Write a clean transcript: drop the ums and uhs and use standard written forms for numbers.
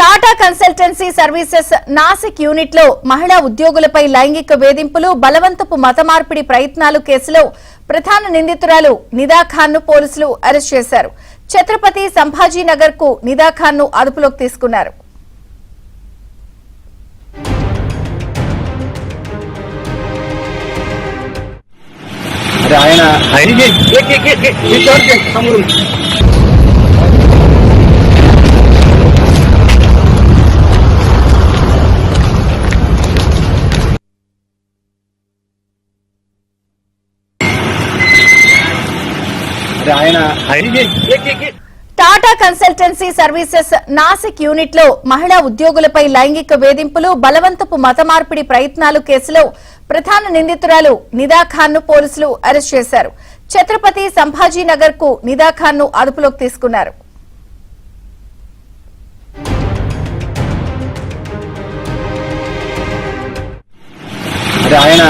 Tata Consultancy Services Nashik unit లో మహిళా ఉద్యోగులపై లైంగిక వేధింపులు బలవంతపు మత మార్పిడి ప్రయత్నాలు కేసులో ప్రధాన నిందితురాలు నిదా ఖాన్ ను పోలీసులు అరెస్ట్ చేశారు. ఛత్రపతి సంభాజీనగర్ కు నిదా ఖాన్ ను అదుపులోకి తీసుకున్నారు. Tata Consultancy Services Nashik unit లో మహిళా ఉద్యోగులపై లైంగిక వేధింపులు బలవంతపు మత మార్పిడి ప్రయత్నాలు కేసులో ప్రధాన నిందితురాలు నిదా ఖాన్ ను పోలీసులు అరెస్ట్ చేశారు. ఛత్రపతి సంభాజీనగర్ కు నిదా ఖాన్ ను అదుపులోకి తీసుకున్నారు. ఆయన